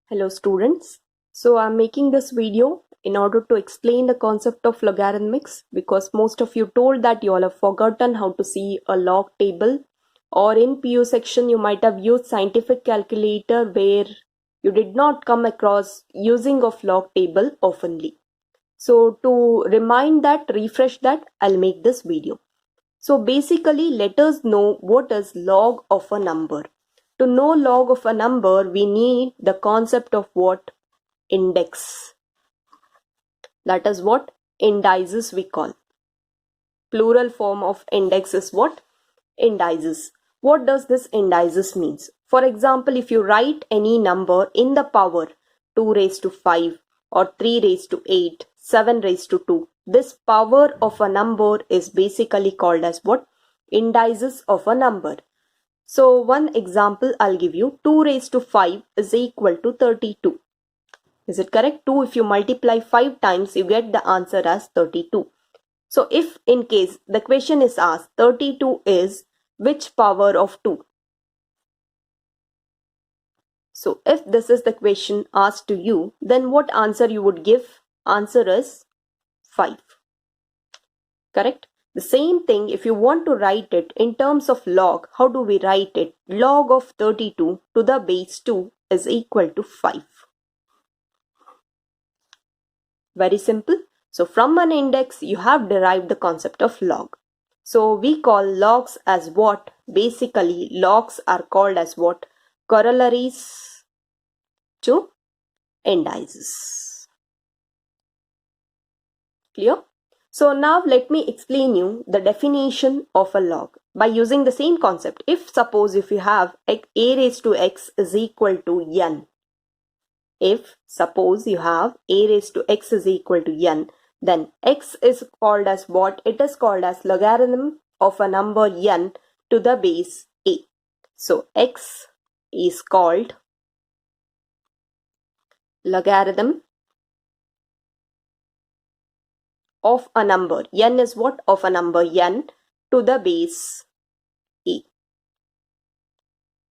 Hello students. So I'm making this video in order to explain the concept of logarithmics because most of you told that you all have forgotten how to see a log table, or in PU section you might have used scientific calculator where you did not come across using of log table oftenly. So to remind that, refresh that, I'll make this video. So basically let us know what is log of a number. To know log of a number, we need the concept of what? Index. That is what indices we call. Plural form of index is what? Indices. What does this indices means? For example, if you write any number in the power 2 raised to 5 or 3 raised to 8, 7 raised to 2, this power of a number is basically called as what? Indices of a number. So one example I'll give you, 2 raised to 5 is equal to 32. Is it correct? 2, if you multiply 5 times, you get the answer as 32. So if in case the question is asked, 32 is which power of 2? So if this is the question asked to you, then what answer you would give? Answer is 5. Correct? The same thing, if you want to write it in terms of log, how do we write it? Log of 32 to the base 2 is equal to 5. Very simple. So from an index, you have derived the concept of log. So we call logs as what? Basically, logs are called as what? Corollaries to indices. Clear? So now let me explain you the definition of a log by using the same concept. If suppose if you have a raised to x is equal to n. If suppose you have a raised to x is equal to n, then x is called as what? It is called as logarithm of a number n to the base a. So x is called logarithm of a number. N is what? Of a number n to the base a.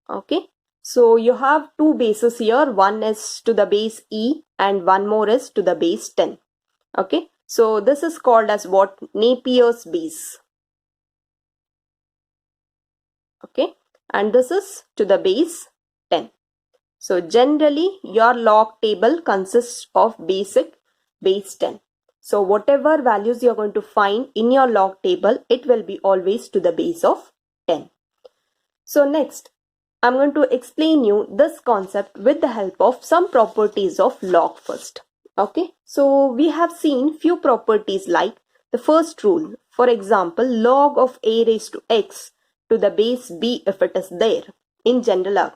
Okay. So you have two bases here. One is to the base e and one more is to the base 10. Okay. So this is called as what? Napier's base. Okay. And this is to the base 10. So generally your log table consists of basic base 10. So whatever values you're going to find in your log table, it will be always to the base of 10. So next, I'm going to explain you this concept with the help of some properties of log first. Okay, so we have seen few properties like the first rule. For example, log of a raised to x to the base b if it is there in general.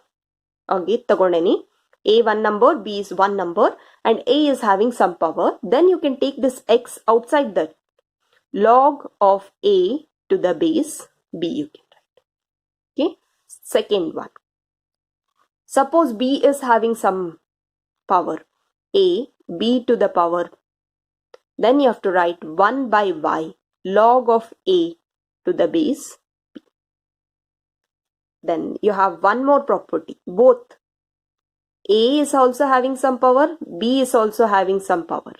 Okay, tagondeni. A one number, B is one number, and A is having some power. Then you can take this x outside that. Log of A to the base B you can write. Okay. Second one. Suppose B is having some power. A, B to the power. Then you have to write 1 by y log of A to the base B. Then you have one more property. Both A is also having some power, B is also having some power.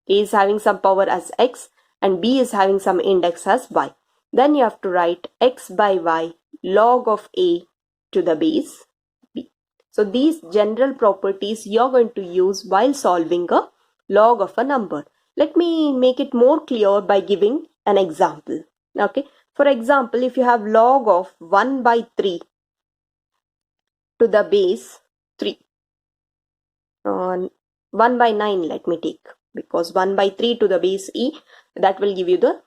A is having some power as x and B is having some index as y. Then you have to write x by y log of A to the base B. So these general properties you're going to use while solving a log of a number. Let me make it more clear by giving an example. Okay. For example, if you have log of 1 by 3 to the base 3. 1 by 9 let me take, because 1 by 3 to the base e, that will give you the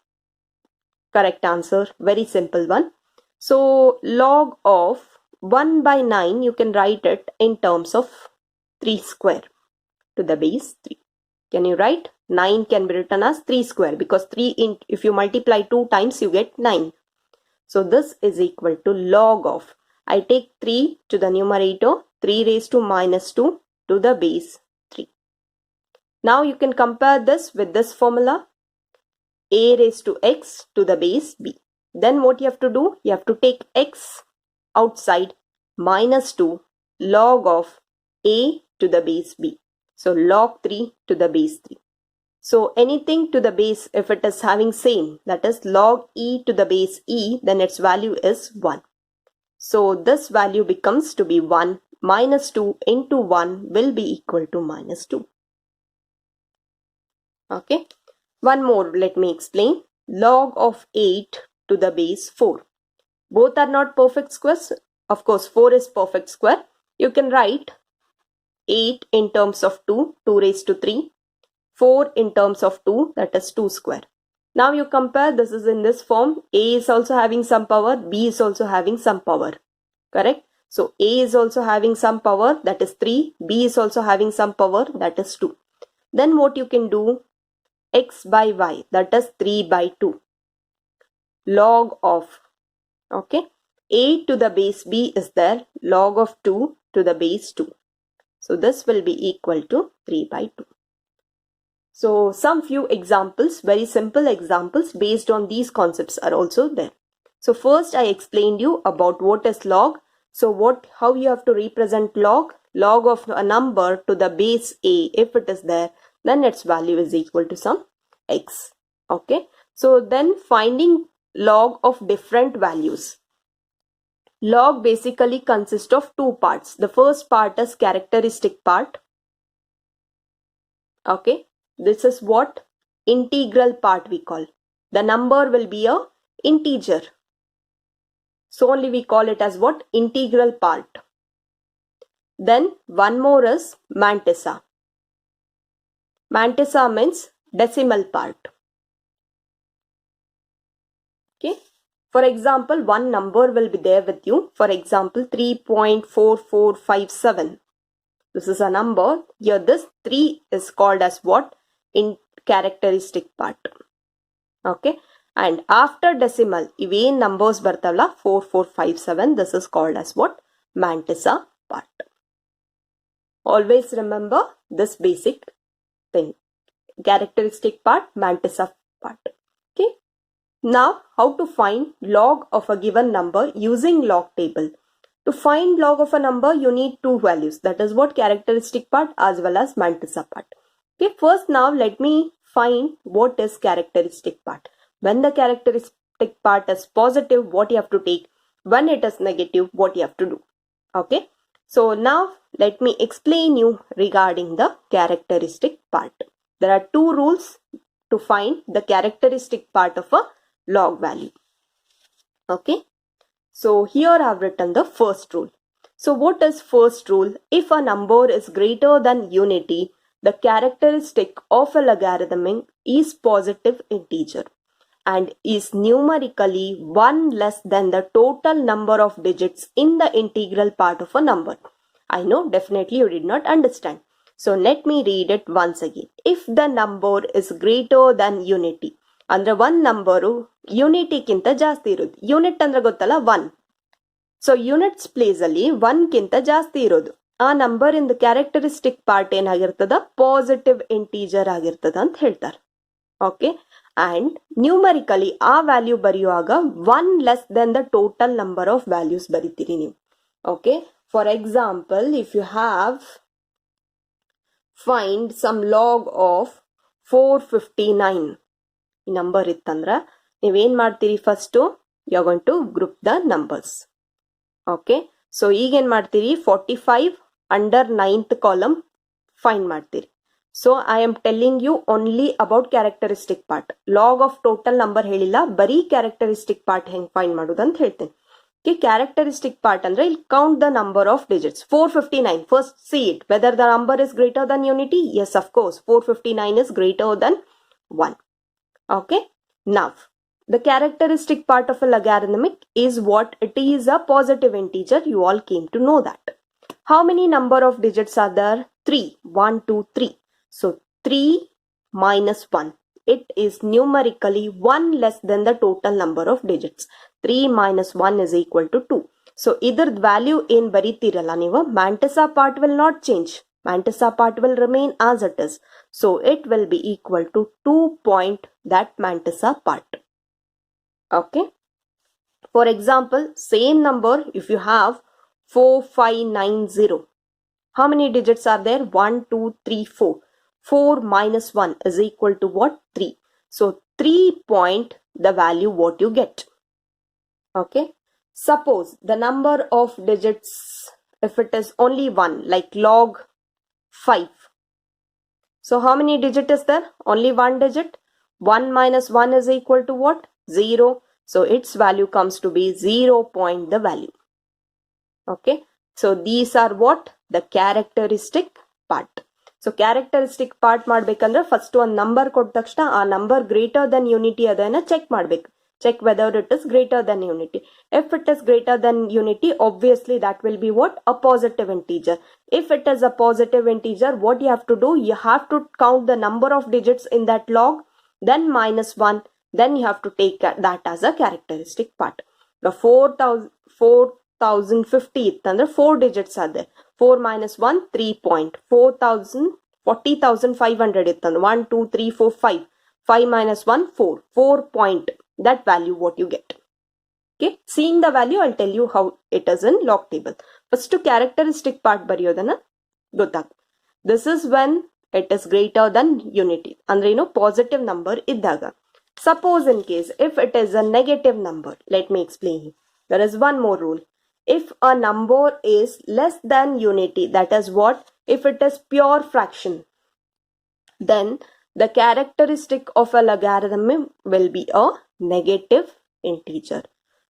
correct answer. Very simple one. So log of 1 by 9 you can write it in terms of 3 square to the base 3. Can you write? 9 can be written as 3 square because 3 if you multiply 2 times you get 9. So this is equal to log of, I take 3 to the numerator, 3 raised to minus 2 to the base 3. Now you can compare this with this formula, a raised to x to the base b. Then what you have to do? You have to take x outside, minus 2 log of a to the base b. So log 3 to the base 3. So anything to the base, if it is having same, that is log e to the base e, then its value is 1. So this value becomes to be 1. Minus 2 into 1 will be equal to minus 2. Okay. One more, let me explain. Log of 8 to the base 4. Both are not perfect squares. Of course, 4 is perfect square. You can write 8 in terms of 2, 2 raised to 3. 4 in terms of 2, that is 2 square. Now you compare, this is in this form. A is also having some power, B is also having some power. Correct? So A is also having some power, that is 3. B is also having some power, that is 2. Then what you can do? X by y, that is 3 by 2. Log of, okay, a to the base b is there, log of 2 to the base 2. So this will be equal to 3 by 2. So some few examples, very simple examples based on these concepts are also there. So first I explained you about what is log. So how you have to represent log? Log of a number to the base a, if it is there, then its value is equal to some x. Okay. So then finding log of different values. Log basically consists of two parts. The first part is characteristic part. Okay. This is what integral part we call. The number will be a integer. So only we call it as what? Integral part. Then one more is mantissa. Mantissa means decimal part. Okay. For example, one number will be there with you. For example, 3.4457. This is a number. Here this 3 is called as what? In characteristic part. Okay. And after decimal, even numbers bartavla 4457. This is called as what? Mantissa part. Always remember this basic thing. Characteristic part, mantissa part. Okay. Now, how to find log of a given number using log table. To find log of a number, you need two values. That is what? Characteristic part as well as mantissa part. Okay. First, now let me find what is characteristic part. When the characteristic part is positive, what you have to take? When it is negative, what you have to do? Okay. So now let me explain you regarding the characteristic part. There are two rules to find the characteristic part of a log value. Okay. So here I have written the first rule. So what is first rule? If a number is greater than unity, the characteristic of a logarithm is positive integer and is numerically 1 less than the total number of digits in the integral part of a number. I know definitely you did not understand. So let me read it once again. If the number is greater than unity, ಅಂದ್ರೆ one number ಯೂನಿಟಿಗಿಂತ ಜಾಸ್ತಿ ಇರೋದು. Unit ಅಂದ್ರೆ ಗೊತ್ತಲ್ಲ 1. So units place ಅಲ್ಲಿ 1ಗಿಂತ ಜಾಸ್ತಿ ಇರೋದು. ಆ number ಇಂದ ಕ್ಯಾರೆಕ್ಟರಿಸ್ಟಿಕ್ ಪಾರ್ಟ್ ಏನಾಗಿರ್ತದ? ಪಾಸಿಟಿವ್ ಇಂಟೀಜರ್ ಆಗಿರ್ತದ ಅಂತ ಹೇಳ್ತಾರೆ. ಓಕೆ. ಅಂಡ್ ನ್ಯೂಮರಿಕಲಿ ಆ ವ್ಯಾಲ್ಯೂ ಬರೆಯುವಾಗ 1 less than the total number of values ಬರಿತೀರಿ ನೀವು. Okay. For example, if you have find some log of 459 ಈ ನಂಬರ್ ಇತ್ತಂದ್ರ ನೀವೇನ್ ಮಾಡ್ತೀರಿ? First you are going to group the numbers. Okay. So ಈಗೇನ್ ಮಾಡ್ತೀರಿ? 45 ಅಂಡರ್ 9th ಕಾಲಮ್ ಫೈಂಡ್ ಮಾಡ್ತೀರಿ. So I am telling you only about characteristic part. Log of total number ಹೇಳಿಲ್ಲ, ಬರೀ characteristic part ಹೆಂಗ್ ಫೈಂಡ್ ಮಾಡೋದು ಅಂತ ಹೇಳ್ತೇನೆ. ಕ್ಯಾರೆಕ್ಟರಿಸ್ಟಿಕ್ ಪಾರ್ಟ್ ಅಂದ್ರೆ ಇಲ್ಲಿ count the number of digits. 459. First see it whether the number is greater than unity. Yes, of course 459 is greater than 1. Okay. Now, the characteristic part of a logarithmic is what? It is a positive integer. You all came to know that. How many number of digits are there? 3. 1, 2, 3. So 3 minus 1. It is numerically 1 less than the total number of digits. 3 minus 1 is equal to 2. So either value in baritiralla ನೀವು, mantissa part will not change. Mantissa part will remain as it is. So it will be equal to 2 point that mantissa part. Okay. For example, same number if you have 4590. How many digits are there? 1, 2, 3, 4. 4 minus 1 is equal to what? 3. So 3 point the value what you get. Okay. Suppose the number of digits, if it is only 1, like log 5. So how many digit is there? Only 1 digit. 1 minus 1 is equal to what? 0. So its value comes to be 0 point the value. Okay. So these are what? The characteristic part. So characteristic part ಮಾಡ್ಬೇಕಂದ್ರೆ first ಒಂದು number ಕೊಟ್ಟ ತಕ್ಷಣ ಆ number greater than unity ಅದನ್ನ check ಮಾಡ್ಬೇಕು. Check whether it is greater than unity. If it is greater than unity, obviously that will be what? A positive integer. If it is a positive integer, what you have to do? You have to count the number of digits in that log, then minus 1. Then you have to take that as a characteristic part. The 4050 ittandre 4 digits are there. 4 minus 1, 3 point. 40,500 ittandre 1, 2, 3, 4, 5. 5 minus 1, 4. 4 point. That value what you get. Okay. Seeing the value, I'll tell you how it is in log table. First to characteristic part bariyodana gottag. This is when it is greater than unity. Andre positive number iddaga. Suppose in case if it is a negative number, let me explain you. There is one more rule. If a number is less than unity, that is what? If it is pure fraction, then the characteristic of a logarithm will be a negative integer.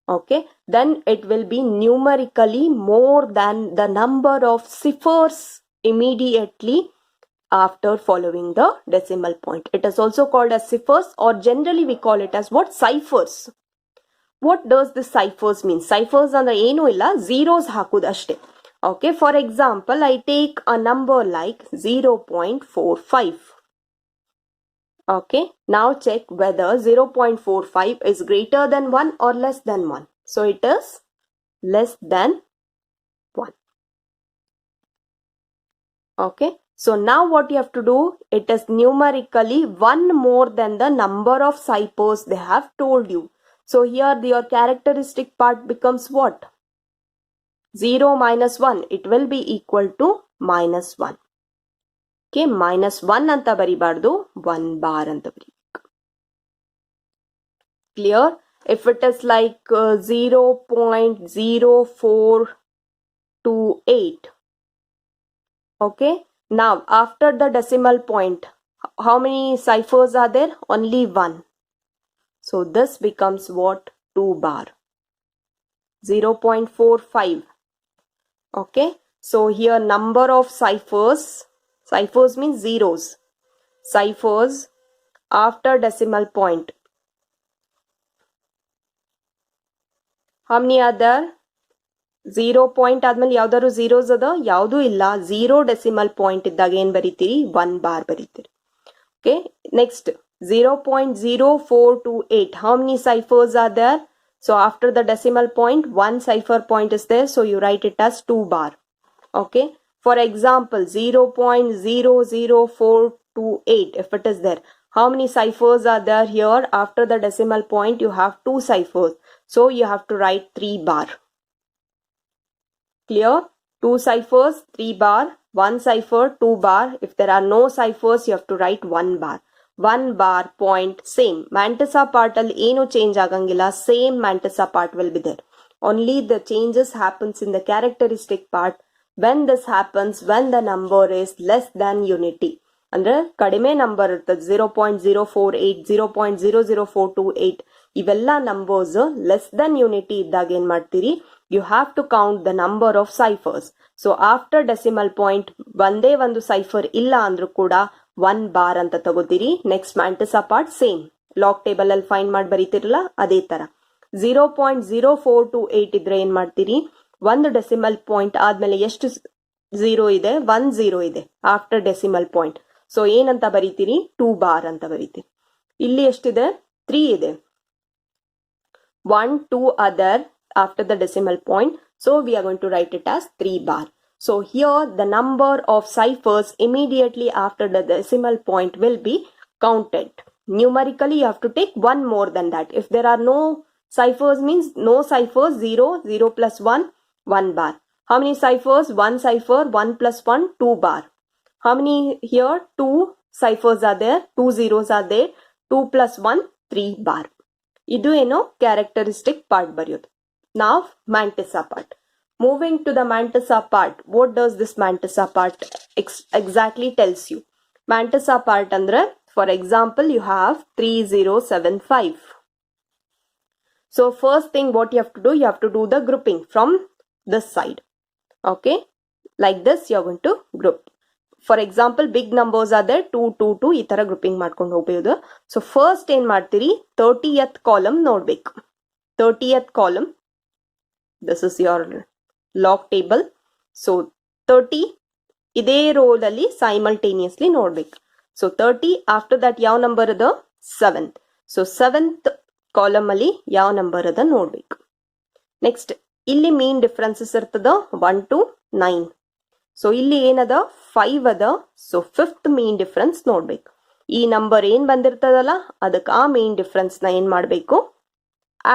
Okay. Then it will be numerically more than the number of ciphers immediately after following the decimal point. It is also called as ciphers, or generally we call it as what? Ciphers. What does the ciphers mean? Ciphers andre enu illa, zeros hakudu ashte. Okay, for example, I take a number like 0.45. Okay, now check whether 0.45 is greater than 1 or less than 1. So it is less than 1. Okay, so now what you have to do? It is numerically 1 more than the number of ciphers they have told you. So here your characteristic part becomes what? 0 minus 1. It will be equal to minus 1. Okay, minus 1 anta baribardu, 1 bar anta baribekku. Clear? If it is like 0.0428. Okay, now after the decimal point, how many ciphers are there? Only 1. So this becomes what? 2 bar. 0.45. Okay. So here number of ciphers. Ciphers means zeros. Ciphers after decimal point. How many are there? 0 point ಆದ್ಮೇಲೆ ಯಾವ್ದಾದ್ರು zeros ಅದ? ಯಾವುದು ಇಲ್ಲ. 0 decimal point ಇದ್ದಾಗ ಏನ್ ಬರೀತೀರಿ? 1 bar ಬರೀತೀರಿ. Okay. Next. 0.0428. How many ciphers are there? So after the decimal point, 1 cipher point is there. So you write it as 2 bar. Okay. For example, 0.00428. If it is there, how many ciphers are there here? After the decimal point, you have 2 ciphers. So you have to write 3 bar. Clear? 2 ciphers, 3 bar. 1 cipher, 2 bar. If there are no ciphers, you have to write 1 bar. 1 bar point same. Mantissa part al eno change agangilla. Same Mantissa part will be there. Only the changes happens in the characteristic part. When this happens, when the number is less than unity. Andre kadime number irtad 0.048, 0.00428. Ivella numbers less than unity iddag en martiri. You have to count the number of ciphers. So after decimal point, ಒಂದೇ ಒಂದು cipher illa andru kuda 1 bar ಅಂತ ತಗೋತೀರಿ. Next Mantissa part same. Log table ಅಲ್ಲಿ find ಮಾಡಿ ಬರೀತಿರಲ್ಲ ಅದೇ ತರ. 0.0428 ಇದ್ರೆ ಏನ್ ಮಾಡ್ತೀರಿ? ಒಂದು ಡೆಸಿಮಲ್ ಪಾಯಿಂಟ್ ಆದ್ಮೇಲೆ ಎಷ್ಟು 0 ಇದೆ? 1 0 ಇದೆ ಆಫ್ಟರ್ ಡೆಸಿಮಲ್ ಪಾಯಿಂಟ್. ಸೊ ಏನಂತ ಬರೀತೀರಿ? 2 ಬಾರ್ ಅಂತ ಬರೀತೀರಿ. ಇಲ್ಲಿ ಎಷ್ಟಿದೆ? 3 ಇದೆ. 1 2 other after the decimal point. So we are going to write it as 3 bar. So here the number of ciphers immediately after the decimal point will be counted. Numerically you have to take 1 more than that. If there are no ciphers means no ciphers, 0, 0 plus 1, 1 bar. How many ciphers? 1 cipher, 1 plus 1, 2 bar. How many here? 2 ciphers are there, 2 zeros are there, 2 plus 1, 3 bar. Idu eno characteristic part baryodu. Now Mantissa part. Moving to the Mantissa part, what does this Mantissa part exactly tells you? Mantissa part andre, for example, you have 3075. So first thing what you have to do, you have to do the grouping from this side. Okay, like this you are going to group. For example, big numbers are there, 2, 2, 2, ಈ ತರ grouping ಮಾಡ್ಕೊಂಡು ಹೋಗ್ಬೋದು. So first ಏನ್ ಮಾಡ್ತೀರಿ, 30th column ನೋಡ್ಬೇಕು. 30th column, this is your log table. So 30 ಇದೇ roll ಅಲ್ಲಿ simultaneously ನೋಡ್ಬೇಕು. ಸೊ 30 ಆಫ್ಟರ್ ದಟ್ ಯಾವ ನಂಬರ್ ಅದ? 7th. ಸೊ 7th ಕಾಲಮ್ ಅಲ್ಲಿ ಯಾವ ನಂಬರ್ ಅದ ನೋಡ್ಬೇಕು. ನೆಕ್ಸ್ಟ್ ಇಲ್ಲಿ ಮೀನ್ ಡಿಫ್ರೆನ್ಸಸ್ ಇರ್ತದ 1 to 9. ಸೊ ಇಲ್ಲಿ ಏನದ? 5 ಅದ. ಸೊ 5th ಮೀನ್ ಡಿಫ್ರೆನ್ಸ್ ನೋಡ್ಬೇಕು. ಈ ನಂಬರ್ ಏನ್ ಬಂದಿರ್ತದಲ್ಲ ಅದಕ್ಕೆ ಆ ಮೀನ್ ಡಿಫ್ರೆನ್ಸ್ ನ ಏನ್ ಮಾಡ್ಬೇಕು?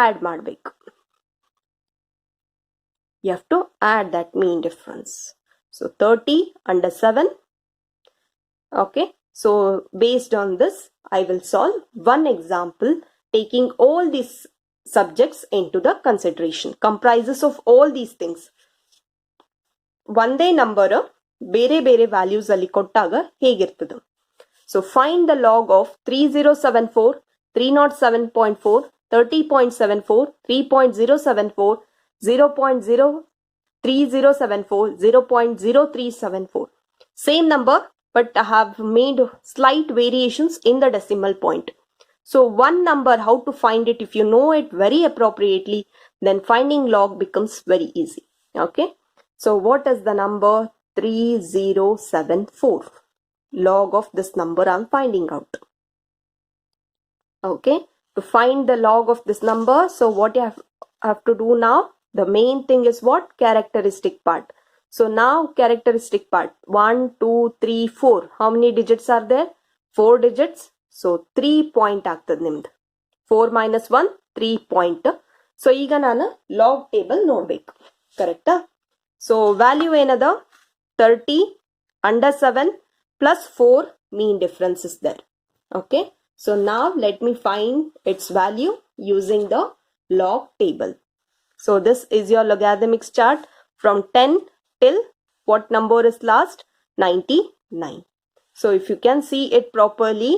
ಆಡ್ ಮಾಡ್ಬೇಕು. You have to add that mean difference. So 30 under 7. Okay. So based on this, I will solve one example taking all these subjects into the consideration. Comprises of all these things. ಒಂದೇ number ಬೇರೆ ಬೇರೆ values ಅಲ್ಲಿ ಕೊಟ್ಟಾಗ ಹೇಗಿರ್ತದೆ? So find the log of 3074, 307.4, 30.74, 3.074, 0.03074, 0.0374. Same number, but I have made slight variations in the decimal point. So one number, how to find it? If you know it very appropriately, then finding log becomes very easy. Okay. So what is the number? 3074. Log of this number I'm finding out. Okay. To find the log of this number, so what you have to do now? The main thing is what? Characteristic part. So now characteristic part. 1, 2, 3, 4. How many digits are there? 4 digits. So 3 point ಆಗ್ತದೆ ನಿಮ್ದು. 4 minus 1, 3 point. So ಈಗ ನಾನು log table ನೋಡ್ಬೇಕು. ಕರೆಕ್ಟಾ? So value ಏನದ? 30 under 7 plus 4 mean difference is there. Okay. So now let me find its value using the log table. So this is your logarithmics chart from 10 till what number is last? 99. So if you can see it properly.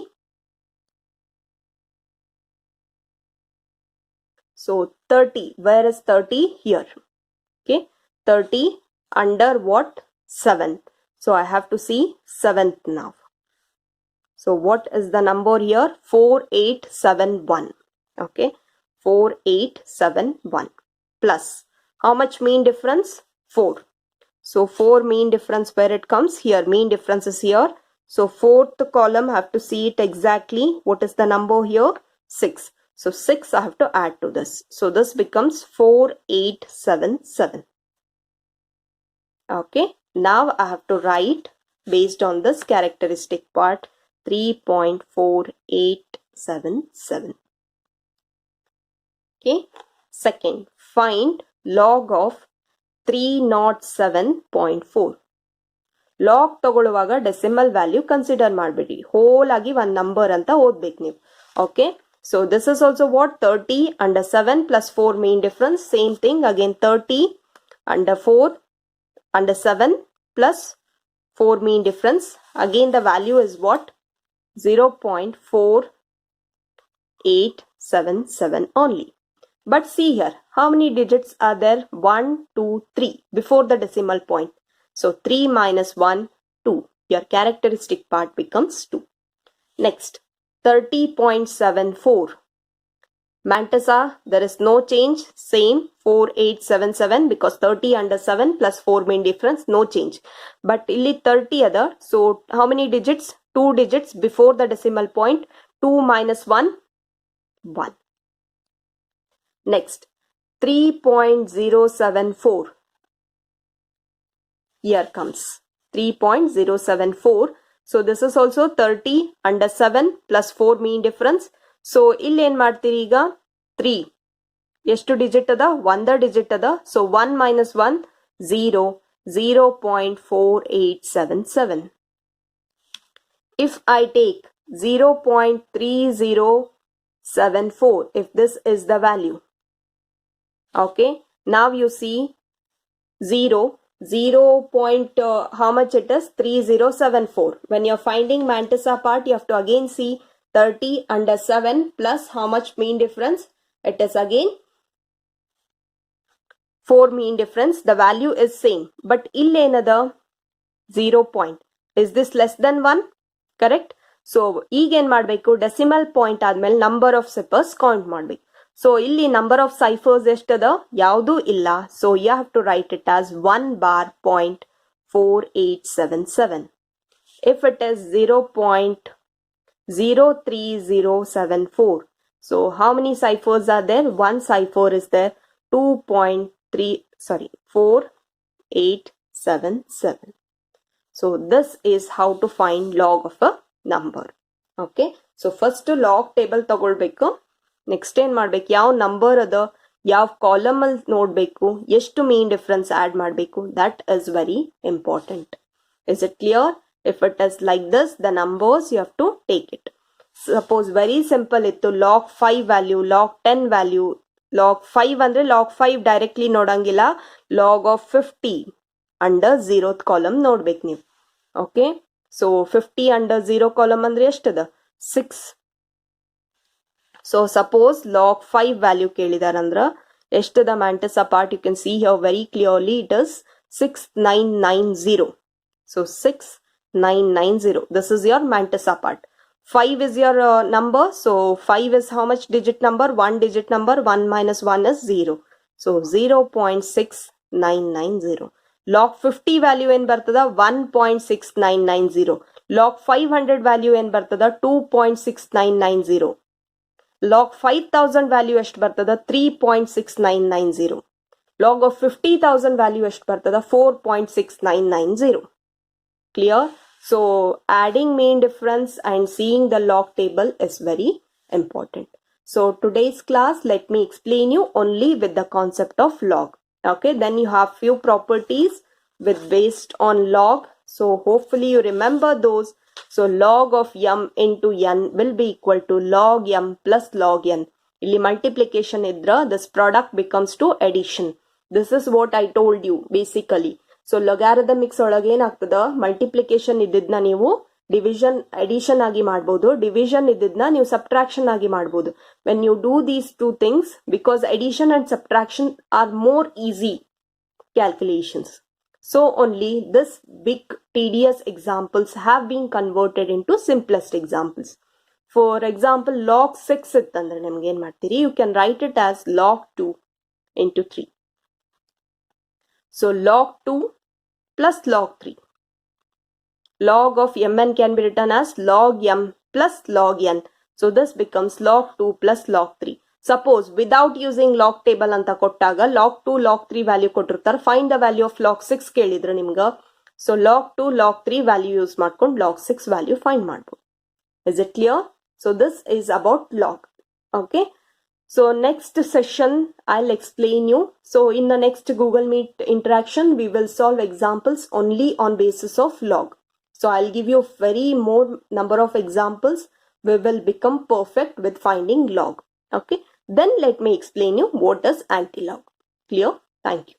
So 30, where is 30? Here. Okay. 30 under what? 7. So I have to see 7th now. So what is the number here? 4871. Okay. 4871 plus how much mean difference? 4. So 4 mean difference, where it comes? Here. Mean difference is here. So 4th column, I have to see it exactly. What is the number here? 6. So 6 I have to add to this. So this becomes 4877. Okay. Now I have to write based on this characteristic part 3.4877. Okay. Second, find log of 307.4. Log ತಗೊಳ್ಳುವಾಗ decimal value consider ಮಾಡಬೇಡಿ. Hole ಆಗಿ ಒಂದು number ಅಂತ ಓದ್ಬೇಕು ನೀವು. Okay. So this is also what? 30 under 7 plus 4 mean difference. Same thing again, 30 under 4 under 7 plus 4 mean difference. Again the value is what? 0.4877 only. But see here, how many digits are there? 1, 2, 3 before the decimal point. So 3 minus 1, 2. Your characteristic part becomes 2. Next, 30.74. Mantissa, there is no change. Same 4877 because 30 under 7 plus 4 mean difference, no change. But illi 30 other. So how many digits? 2 digits before the decimal point. 2 minus 1, 1. Next, 3.074. Here comes 3.074. So this is also 30 under 7 plus 4 mean difference. So ಇಲ್ಲಿ ಏನ್ ಮಾಡ್ತೀರಿ ಈಗ? 3 ಎಷ್ಟು digit ಅದ? 1 digit ಅದ. So 1 minus 1, 0, 0.4877. If I take 0.3074, if this is the value, okay, now you see 0 point how much it is, 3074. When you're finding mantissa part, you have to again see 30 under 7 plus how much mean difference, it is again 4 mean difference. The value is same, but ಇಲ್ಲಿ ಏನದ 0 point. Is this less than 1? Correct? So ಈಗ ಏನ್ ಮಾಡಬೇಕು, decimal point ಆದ್ಮೇಲೆ number of ciphers count ಮಾಡಬೇಕು. So ಇಲ್ಲಿ number of ciphers ಎಷ್ಟದ, ಯಾವುದೂ ಇಲ್ಲ. So you have to write it as 1 bar 0.4877. If it is 0.03074, so how many ciphers are there? One cipher is there, 4877. So this is how to find log of a number. Okay, so first log table ತಗೊಳ್ಬೇಕು. Next ಏನ್ ಮಾಡ್ಬೇಕು, ಯಾವ number ಅದ, ಯಾವ column ಅಲ್ಲಿ ನೋಡ್ಬೇಕು, ಎಷ್ಟು mean difference add ಮಾಡಬೇಕು, that is very important. Is it clear? If it is like this, the numbers you have to take it. Suppose very simple ಇತ್ತು, log 5 value, log 10 value. Log 5 ಅಂದ್ರೆ log 5 directly ನೋಡಂಗಿಲ್ಲ, log of 50 under 0th column ನೋಡ್ಬೇಕು ನೀವು. Okay, so 50 under 0 column ಅಂದ್ರೆ ಎಷ್ಟದ, 6. So suppose log 5 value ಕೇಳಿದಾರಂದ್ರ ಎಷ್ಟದ mantissa part, you can see here very clearly, it is 6990. So 6990, this is your mantissa part. 5 is your number, so 5 is how much digit number? 1 digit number, 1 minus 1 is 0. So 0.6990. Log 50 value ಏನ್ ಬರ್ತದ, 1.6990. log 500 value ಏನ್ ಬರ್ತದ, 2.6990. log 5000 value ಎಷ್ಟು ಬರ್ತದ, 3.6990. log of 50,000 value ಎಷ್ಟು ಬರ್ತದ, 4.6990. Clear? So adding mean difference and seeing the log table is very important. So today's class, let me explain you only with the concept of log. Okay, then you have few properties with based on log. So hopefully you remember those. So log of m into n will be equal to log m plus log n. Illi multiplication idra, this product becomes to addition. This is what I told you basically. So logarithmics ಒಳಗೆ ಏನಾಗ್ತದ, multiplication ಇದ್ದಿದ್ನ ನೀವು division addition ಆಗಿ ಮಾಡ್ಬೋದು, division ಇದ್ದಿದ್ನ ನೀವು subtraction ಆಗಿ ಮಾಡ್ಬೋದು. When you do these two things, because addition and subtraction are more easy calculations. So only this big tedious examples have been converted into simplest examples. For example log 6 ಇತ್ತಂದ್ರೆ ನಿಮ್ಗೆ ಏನ್ ಮಾಡ್ತೀರಿ, you can write it as log 2 into 3. So log 2 plus log 3. Log of mn can be written as log m plus log n. So this becomes log 2 plus log 3. Suppose without using log table anta kottaga log 2 log 3 value kotirtar, find the value of log 6 kelidre nimga. So log 2 log 3 value use ಮಾಡ್ಕೊಂಡು log 6 value find ಮಾಡ್ಬೋದು. Is it clear? So this is about log. Okay. So next session I'll explain you. So in the next Google Meet interaction we will solve examples only on basis of log. So I'll give you very more number of examples. We will become perfect with finding log. Okay. Then let me explain you what is anti-log. Clear? Thank you.